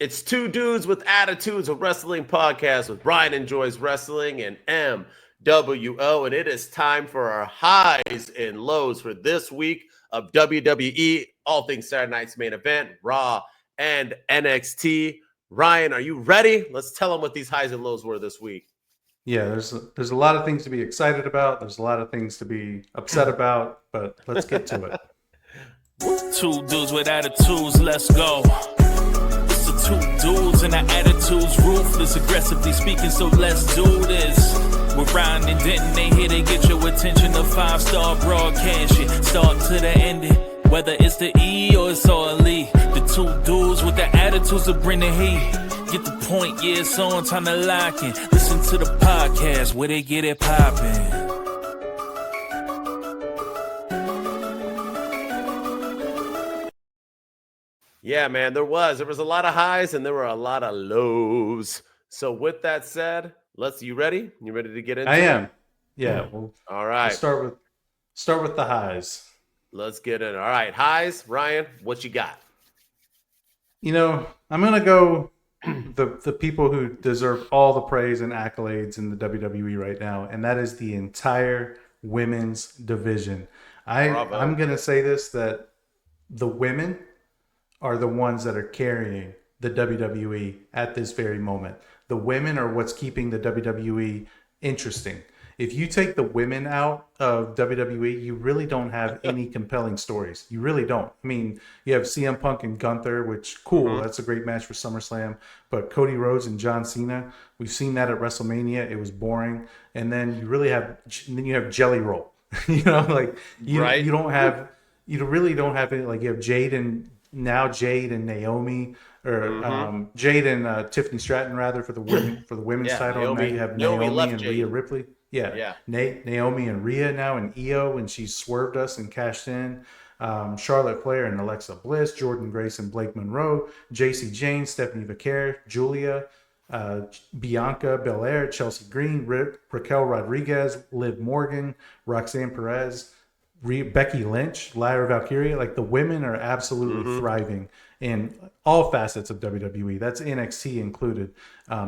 It's Two Dudes with Attitudes, a wrestling podcast with Brian Enjoys Wrestling and MWO. And it is time for our highs and lows for this week of WWE, all things Saturday night's main event, Raw and NXT. Ryan, are you ready? Let's tell them what these highs and lows were this week. Yeah, there's a lot of things to be excited about. There's a lot of things to be upset about, but let's get to it. Two dudes with attitudes, let's go. It's the two dudes and the attitudes, ruthless, aggressively speaking, so let's do this. With Ryan and Denton, they here to get your attention. A 5-star broadcast, shit, start to the ending. Whether it's the E or it's all E, the two dudes with the attitudes that bring the heat. Get the point, yeah, it's on, time to lock in. Listen to the podcast where they get it poppin'. Yeah, man, there was a lot of highs and there were a lot of lows. So with that said, you ready? You ready to get into it? I am. Yeah. Well, all right. We'll start with the highs. Let's get in. All right, highs, Ryan, what you got? You know, I'm gonna go the people who deserve all the praise and accolades in the WWE right now, and that is the entire women's division. I'm gonna say this, that the women are the ones that are carrying the WWE at this very moment. The women are what's keeping the WWE interesting. If you take the women out of WWE, you really don't have any compelling stories. You really don't. I mean, you have CM Punk and Gunther, which, cool, that's a great match for SummerSlam. But Cody Rhodes and John Cena, we've seen that at WrestleMania. It was boring. And then you really have Jelly Roll. You know, like you really don't have any. Like you have Jade and Naomi, or Jade and Tiffany Stratton rather for the women's title. Naomi, and now you have Naomi and Jade. Rhea Ripley. Yeah. Naomi and Rhea now, and Io when she swerved us and cashed in. Charlotte Flair and Alexa Bliss, Jordynne Grace and Blake Monroe, JC Jane, Stephanie Vaquer, Julia, Bianca Belair, Chelsea Green, Raquel Rodriguez, Liv Morgan, Roxanne Perez, Becky Lynch, Lyra Valkyria. Like, the women are absolutely thriving in all facets of WWE. That's NXT included.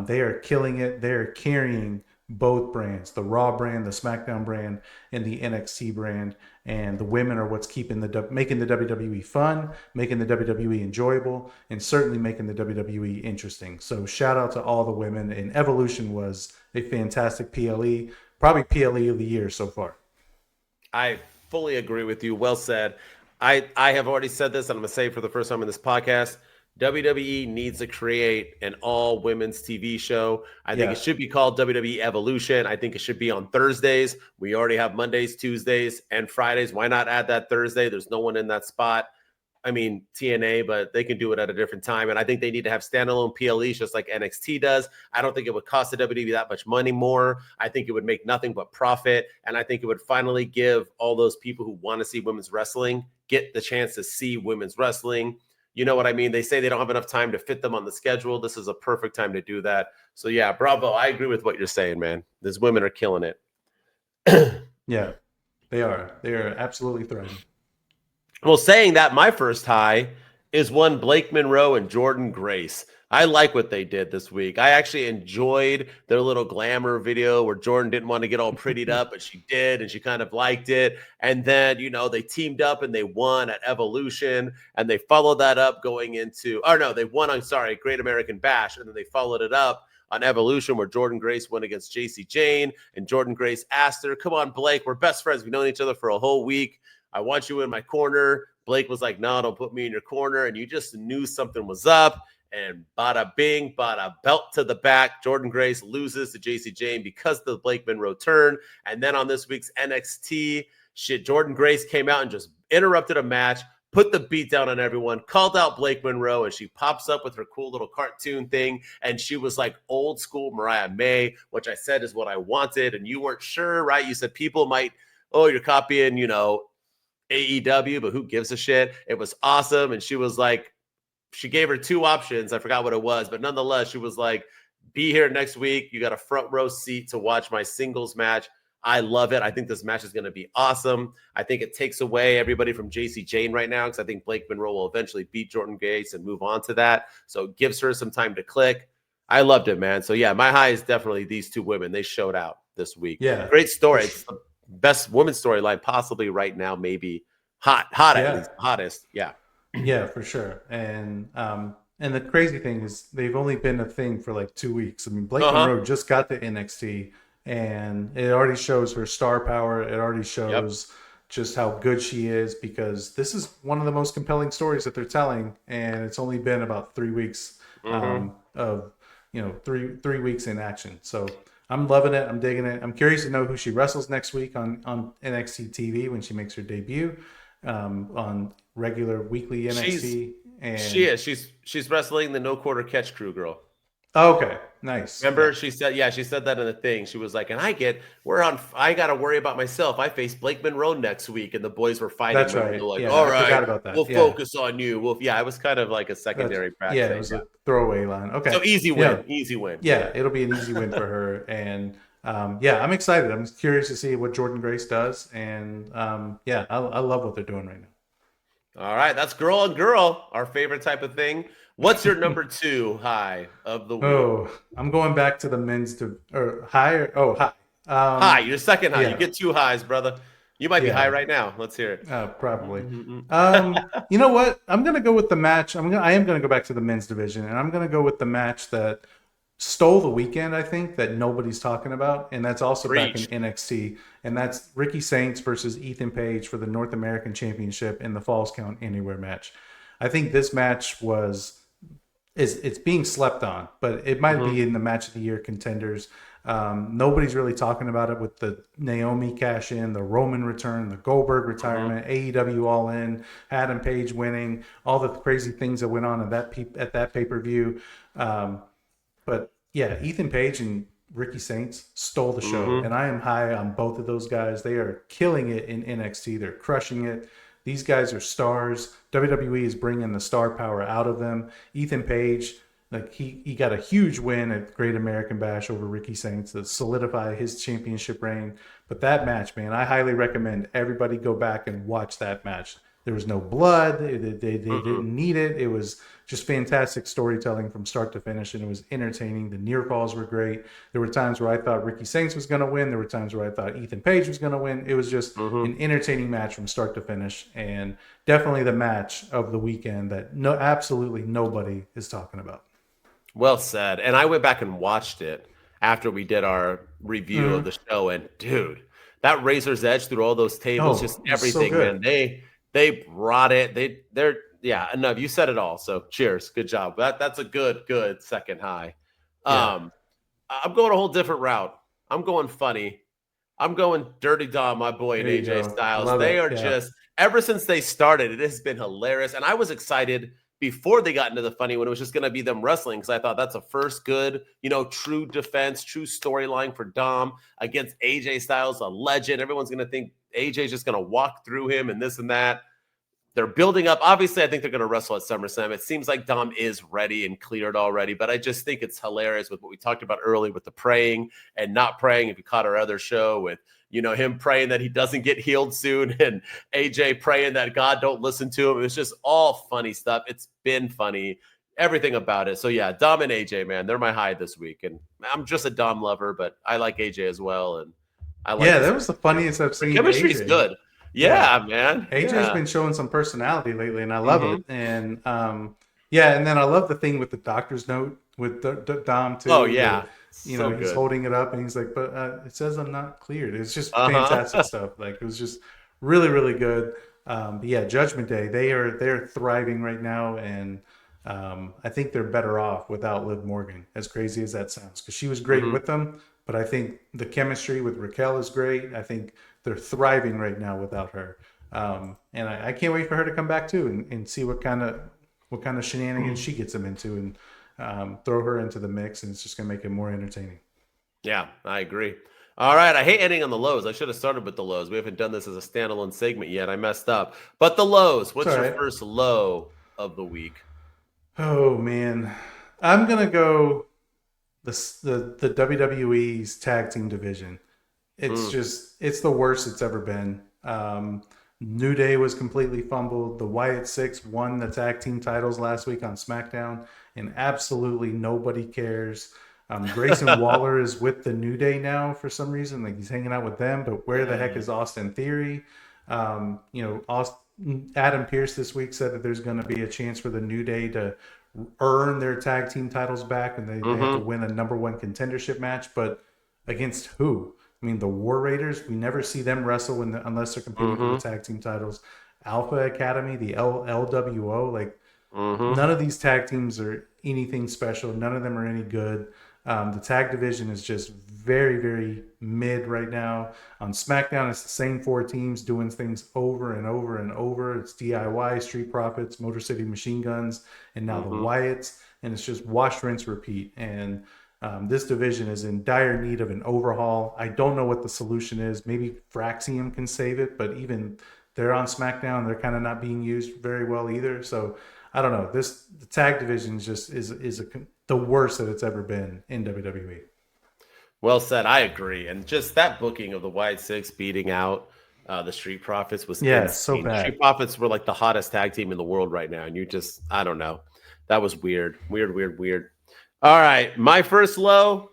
They are killing it. They are carrying both brands, the Raw brand, the SmackDown brand, and the NXT brand. And the women are what's keeping making the WWE fun, making the WWE enjoyable, and certainly making the WWE interesting. So shout out to all the women. And Evolution was a fantastic PLE, probably PLE of the year so far. I fully agree with you. Well said. I have already said this, and I'm going to say it for the first time in this podcast. WWE needs to create an all-women's TV show. I think it should be called WWE Evolution. I think it should be on Thursdays. We already have Mondays, Tuesdays, and Fridays. Why not add that Thursday? There's no one in that spot. I mean, TNA, but they can do it at a different time. And I think they need to have standalone PLEs just like NXT does. I don't think it would cost the WWE that much money more. I think it would make nothing but profit. And I think it would finally give all those people who want to see women's wrestling get the chance to see women's wrestling. You know what I mean? They say they don't have enough time to fit them on the schedule. This is a perfect time to do that. So, yeah, bravo. I agree with what you're saying, man. These women are killing it. Yeah, they are. They are absolutely thriving. Well, saying that, my first high is one Blake Monroe and Jordynne Grace. I like what they did this week. I actually enjoyed their little glamour video where Jordynne didn't want to get all prettied up, but she did, and she kind of liked it. And then, they teamed up and they won at Evolution, and they followed that up going into, they won on, Great American Bash, and then they followed it up on Evolution where Jordynne Grace went against JC Jane, and Jordynne Grace asked her, "Come on, Blake, we're best friends. We've known each other for a whole week. I want you in my corner." Blake was like, "No, don't put me in your corner." And you just knew something was up. And bada bing, bada belt to the back. Jordynne Grace loses to JC Jane because of the Blake Monroe turn. And then on this week's NXT, Jordynne Grace came out and just interrupted a match, put the beat down on everyone, called out Blake Monroe, and she pops up with her cool little cartoon thing. And she was like old school Mariah May, which I said is what I wanted. And you weren't sure, right? You said people might, you're copying, AEW, but who gives a shit? It was awesome. And she was like, she gave her two options. I forgot what it was, but nonetheless, she was like, be here next week. You got a front row seat to watch my singles match I love it. I think this match is going to be awesome. I think it takes away everybody from JC Jane right now, because I think Blake Monroe will eventually beat Jordynne Grace and move on to that. So it gives her some time to click. I loved it, man. So yeah, my high is definitely these two women. They showed out this week. Yeah. Great story. It's the best women's storyline possibly right now, maybe hot at least, hottest. Yeah. Yeah, for sure. And the crazy thing is they've only been a thing for like 2 weeks. I mean, Blake Monroe just got to NXT, and it already shows her star power. It already shows just how good she is, because this is one of the most compelling stories that they're telling, and it's only been about 3 weeks of 3 weeks in action. So I'm loving it. I'm digging it. I'm curious to know who she wrestles next week on NXT TV when she makes her debut on regular weekly NXT. She's wrestling the No Quarter Catch Crew girl. Oh, okay, nice. Remember, she said that in the thing. She was like, and I got to worry about myself. I face Blake Monroe next week, and the boys were fighting. That's right. They're like, yeah, all I forgot right, about that. we'll focus on you. It was kind of like a secondary practice. Yeah, it was a throwaway line. Okay, so easy win, easy win. Yeah, it'll be an easy win for her, and I'm excited. I'm curious to see what Jordynne Grace does, and I love what they're doing right now. All right, that's girl on girl, our favorite type of thing. What's your number 2 high of the week? Oh, I'm going back to the men's high. High, your second high. Yeah. You get 2 highs, brother. You might be high right now. Let's hear it. Probably. You know what? I'm going to go with the match. I am going to go back to the men's division, and I'm going to go with the match that stole the weekend, I think, that nobody's talking about, and that's also back in NXT, and that's Ricky Saints versus Ethan Page for the North American Championship in the Falls Count Anywhere match. I think this match it's being slept on, but it might be in the match of the year contenders. Nobody's really talking about it with the Naomi cash in, the Roman return, the Goldberg retirement, AEW All In, Adam Page winning, all the crazy things that went on at that pay-per-view. But yeah, Ethan Page and Ricky Saints stole the show, and I am high on both of those guys. They are killing it in NXT. They're crushing it. These guys are stars. WWE is bringing the star power out of them. Ethan Page, like he got a huge win at Great American Bash over Ricky Saints to solidify his championship reign. But that match, man, I highly recommend everybody go back and watch that match. There was no blood. They didn't need it. It was just fantastic storytelling from start to finish, and it was entertaining. The near falls were great. There were times where I thought Ricky Saints was going to win. There were times where I thought Ethan Page was going to win. It was just an entertaining match from start to finish, and definitely the match of the weekend that absolutely nobody is talking about. Well said. And I went back and watched it after we did our review of the show, and dude, that razor's edge through all those tables, just everything, so man. They brought it. They're enough. You said it all. So cheers. Good job. That's a good second high. I'm going a whole different route. I'm going funny. I'm going Dirty Dom, my boy, and AJ Styles. They are just, ever since they started, it has been hilarious. And I was excited before they got into the funny when it was just going to be them wrestling, because I thought that's a first good, true defense, true storyline for Dom against AJ Styles, a legend. Everyone's going to think AJ's just going to walk through him and this and that. They're building up. Obviously, I think they're going to wrestle at SummerSlam. It seems like Dom is ready and cleared already, but I just think it's hilarious with what we talked about earlier with the praying and not praying. If you caught our other show with, him praying that he doesn't get healed soon and AJ praying that God don't listen to him. It was just all funny stuff. It's been funny, everything about it. So yeah, Dom and AJ, man, they're my high this week. And I'm just a Dom lover, but I like AJ as well. And I like that was the funniest I've seen. Chemistry's good. Yeah, man. AJ's been showing some personality lately, and I love it. And and then I love the thing with the doctor's note with Dom too. Oh yeah, he's holding it up, and he's like, "But it says I'm not cleared." It's just fantastic stuff. Like, it was just really, really good. But yeah, Judgment Day, they're thriving right now, and I think they're better off without Liv Morgan. As crazy as that sounds, because she was great with them, but I think the chemistry with Raquel is great. I think they're thriving right now without her, and I can't wait for her to come back too and see what kind of shenanigans she gets them into, and throw her into the mix, and it's just gonna make it more entertaining. Yeah, I agree. All right, I hate ending on the lows. I should have started with the lows. We haven't done this as a standalone segment yet. I messed up. But the lows. What's your first low of the week? Oh man, I'm gonna go the WWE's tag team division. it's the worst it's ever been. New Day was completely fumbled. The Wyatt Six won the tag team titles last week on SmackDown, and absolutely nobody cares. Grayson Waller is with the New Day now for some reason. Like, he's hanging out with them, but where the heck is Austin Theory? Adam Pearce this week said that there's going to be a chance for the New Day to earn their tag team titles back, and they have to win a number one contendership match. But against who? I mean, the War Raiders, we never see them wrestle unless they're competing for the tag team titles. Alpha Academy, the LWO, like, none of these tag teams are anything special. None of them are any good. The tag division is just very, very mid right now. On SmackDown, it's the same four teams doing things over and over and over. It's DIY, Street Profits, Motor City Machine Guns, and now the Wyatts. And it's just wash, rinse, repeat. And this division is in dire need of an overhaul. I don't know what the solution is. Maybe Fraxium can save it, but even they're on SmackDown. They're kind of not being used very well either. So I don't know. The tag division is the worst that it's ever been in WWE. Well said. I agree. And just that booking of the Wyatt Six beating out the Street Profits was insane. So bad. Street Profits were like the hottest tag team in the world right now. And I don't know. That was weird. Weird. All right. My first low,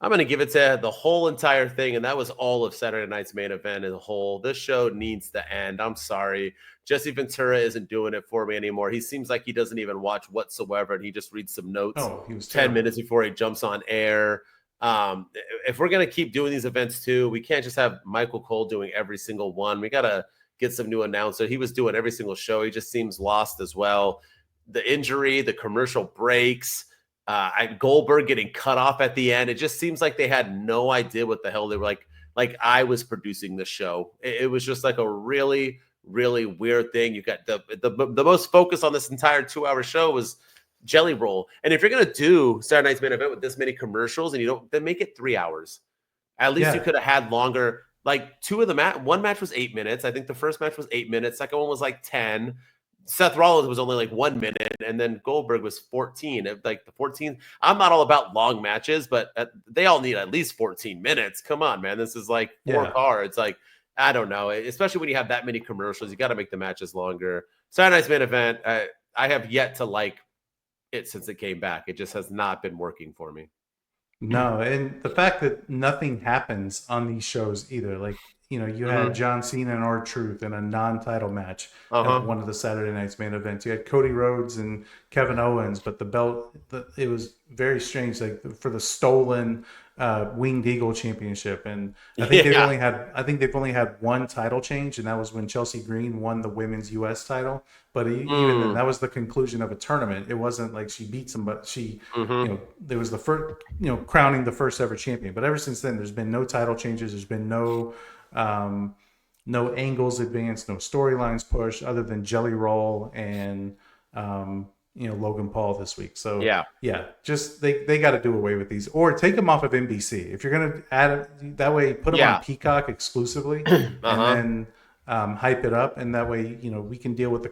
I'm going to give it to the whole entire thing. And that was all of Saturday night's main event as a whole. This show needs to end. I'm sorry. Jesse Ventura isn't doing it for me anymore. He seems like he doesn't even watch whatsoever. And he just reads some notes 10 minutes before he jumps on air. If we're going to keep doing these events too, we can't just have Michael Cole doing every single one. We got to get some new announcer. He was doing every single show. He just seems lost as well. The injury, the commercial breaks, Goldberg getting cut off at the end. It just seems like they had no idea what the hell they were like I was producing the show. It was just like a really, really weird thing. You got the most focus on this entire 2-hour show was Jelly Roll. And if you're going to do Saturday night's main event with this many commercials and you don't, then make it 3 hours. At least you could have had longer. Like one match was 8 minutes. I think the first match was 8 minutes. Second one was like 10. Seth Rollins was only like 1 minute, and then Goldberg was 14. Like the 14, I'm not all about long matches, but they all need at least 14 minutes. Come on, man. This is like 4 cards. Like, I don't know. Especially when you have that many commercials, you got to make the matches longer. Saturday night's main event, I have yet to like it since it came back. It just has not been working for me. No, and the fact that nothing happens on these shows either. Like, you had John Cena and R-Truth in a non-title match at one of the Saturday night's main events. You had Cody Rhodes and Kevin Owens, but the belt, it was very strange, like for the stolen Winged Eagle Championship. And I think they've only had one title change, and that was when Chelsea Green won the women's U.S. title. But even then, that was the conclusion of a tournament. It wasn't like she beat somebody. She, there was the first, crowning the first ever champion. But ever since then, there's been no title changes. There's been no angles advanced, no storylines pushed, other than Jelly Roll and Logan Paul this week. So just they got to do away with these, or take them off of NBC if you're gonna add it. That way, put them on Peacock exclusively, and then hype it up, and that way we can deal with the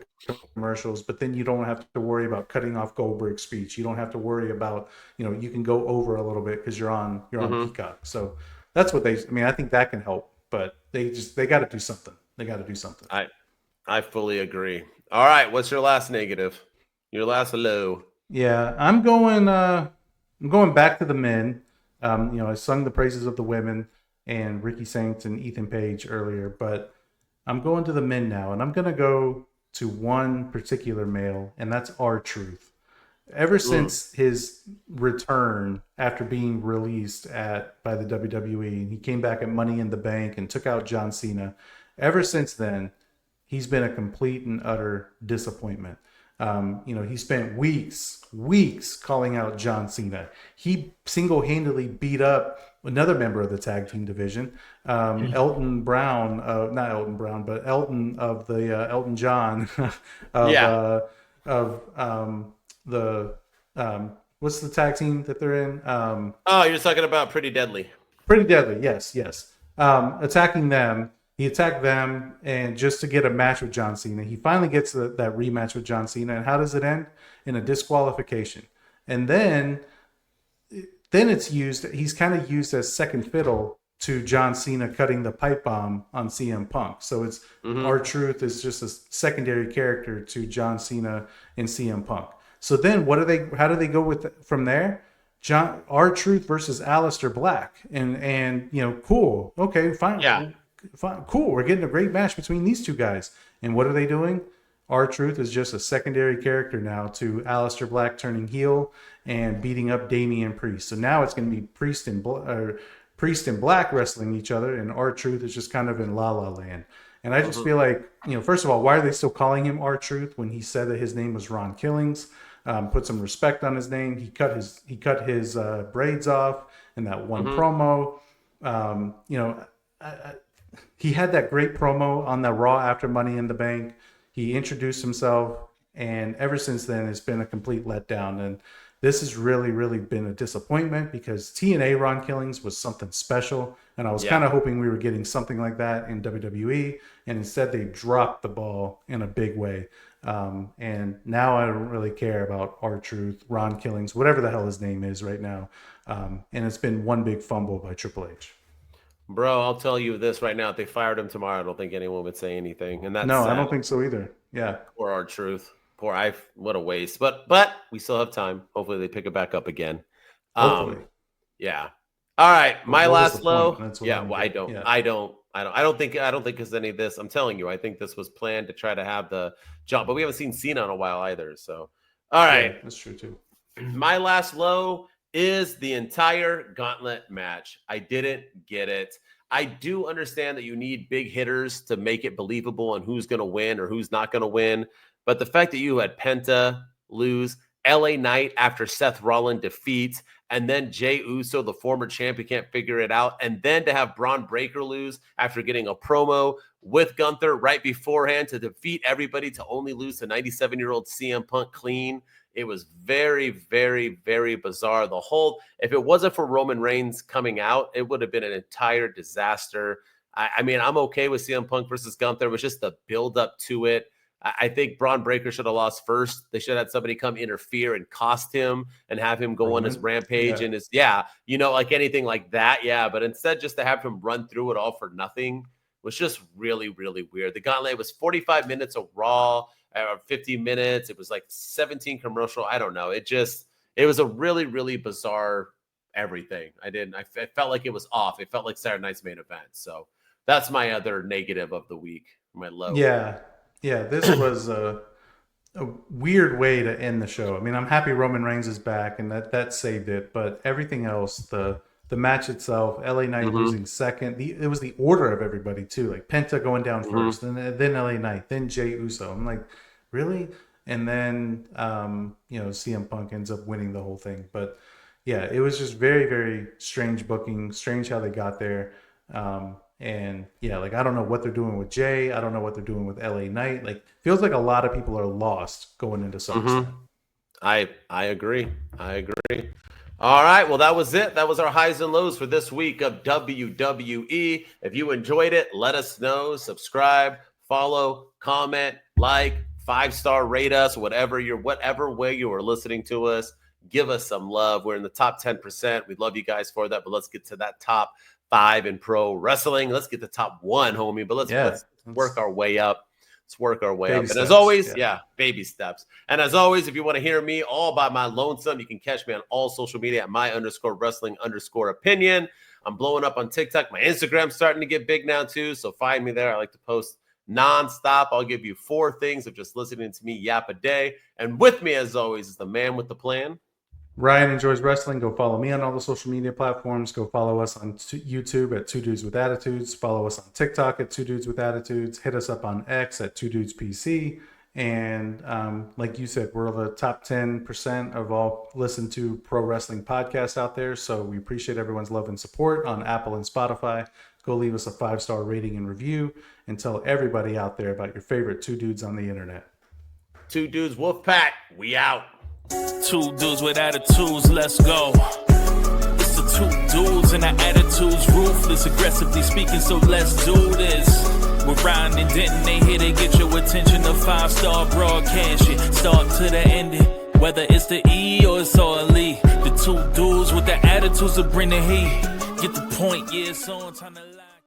commercials. But then you don't have to worry about cutting off Goldberg's speech. You don't have to worry about you can go over a little bit because you're on Peacock. So that's what I think that can help. But they got to do something. They got to do something. I fully agree. All right, what's your last negative? Your last low? Yeah, I'm going back to the men. I sung the praises of the women and Ricky Saints and Ethan Page earlier, but I'm going to the men now, and I'm going to go to one particular male, and that's R-Truth. Ever since his return after being released by the WWE, he came back at Money in the Bank and took out John Cena. Ever since then, he's been a complete and utter disappointment. He spent weeks calling out John Cena. He single-handedly beat up another member of the tag team division, Elton Brown, not Elton Brown, but Elton of the Elton John what's the tag team that they're in? You're talking about Pretty Deadly. Pretty Deadly, yes. Attacking them. He attacked them, and just to get a match with John Cena. He finally gets that rematch with John Cena, and how does it end? In a disqualification. And then it's used, he's kind of used as second fiddle to John Cena cutting the pipe bomb on CM Punk. So it's R-Truth is just a secondary character to John Cena and CM Punk. So then how do they go from there? R-Truth versus Aleister Black. And cool. Okay, fine. Yeah. Fine. Cool. We're getting a great match between these two guys. And what are they doing? R-Truth is just a secondary character now to Aleister Black turning heel and beating up Damian Priest. So now it's going to be Priest and Black wrestling each other, and R-Truth is just kind of in La La Land. And I just feel like, first of all, why are they still calling him R-Truth when he said that his name was Ron Killings? Put some respect on his name. He cut his braids off in that one promo. He had that great promo on the Raw after Money in the Bank. He introduced himself, and ever since then, it's been a complete letdown. And this has really, really been a disappointment because TNA Ron Killings was something special. And I was kind of hoping we were getting something like that in WWE. And instead, they dropped the ball in a big way. And now I don't really care about R-Truth, Ron Killings, whatever the hell his name is right now. And it's been one big fumble by Triple H. Bro, I'll tell you this right now. If they fired him tomorrow, I don't think anyone would say anything. And that's no, sad. I don't think so either. Yeah. Poor R-Truth. What a waste. But we still have time. Hopefully they pick it back up again. Hopefully. Yeah. All right. My last low. Yeah. Well, I don't think there's any of this. I'm telling you, I think this was planned to try to have the jump, but we haven't seen Cena in a while either. So, all right. Yeah, that's true too. My last low is the entire gauntlet match. I didn't get it. I do understand that you need big hitters to make it believable on who's going to win or who's not going to win. But the fact that you had Penta lose, LA Knight after Seth Rollins defeats, and then Jey Uso, the former champion, can't figure it out, and then to have Braun Breaker lose after getting a promo with Gunther right beforehand to defeat everybody to only lose to 97-year-old CM Punk clean. It was very, very, very bizarre. If it wasn't for Roman Reigns coming out, it would have been an entire disaster. I mean, I'm okay with CM Punk versus Gunther. It was just the build up to it. I think Braun Breaker should have lost first. They should have had somebody come interfere and cost him and have him go on his rampage and like anything like that. Yeah. But instead, just to have him run through it all for nothing was just really, really weird. The gauntlet was 45 minutes of Raw, 50 minutes. It was like 17 commercial. I don't know. It was a really, really bizarre everything. I felt like it was off. It felt like Saturday night's main event. So that's my other negative of the week, my low. Yeah. Yeah, this was a weird way to end the show. I mean, I'm happy Roman Reigns is back, and that saved it. But everything else, the match itself, LA Knight losing second, it was the order of everybody too. Like Penta going down first, and then LA Knight, then Jey Uso. I'm like, really? And then CM Punk ends up winning the whole thing. But yeah, it was just very, very strange booking. Strange how they got there. And yeah, like I don't know what they're doing with Jay. I don't know what they're doing with LA Knight. Like feels like a lot of people are lost going into SummerSlam. I agree. All right, well that was it. That was our highs and lows for this week of WWE. If you enjoyed it, let us know. Subscribe, follow, comment, like, 5-star rate us, whatever way you are listening to us. Give us some love. We're in the top 10%. We love you guys for that, but let's get to that top 5 in pro wrestling. Let's get the top 1, homie. But let's work our way up. Let's work our way up. And as always, baby steps. And as always, if you want to hear me all by my lonesome, you can catch me on all social media at my_wrestling_opinion. I'm blowing up on TikTok. My Instagram's starting to get big now too. So find me there. I like to post nonstop. I'll give you 4 things of just listening to me yap a day. And with me, as always, is the man with the plan. Ryan enjoys wrestling. Go follow me on all the social media platforms. Go follow us on YouTube at 2 Dudes with Attitudes. Follow us on TikTok at 2 Dudes with Attitudes. Hit us up on X at 2 Dudes PC. And like you said, we're the top 10% of all listened to pro wrestling podcasts out there. So we appreciate everyone's love and support on Apple and Spotify. Go leave us a 5-star rating and review and tell everybody out there about your favorite 2 dudes on the internet. 2 Dudes Wolfpack. We out. 2 dudes with attitudes, let's go. It's the 2 dudes and the attitudes, ruthless, aggressively speaking, so let's do this. We're Ryan and Denton, they here to get your attention. The 5-star broadcast, shit, start to the ending. Whether it's the E or it's all E, the 2 dudes with the attitudes that bring the heat. Get the point, yeah, it's on time to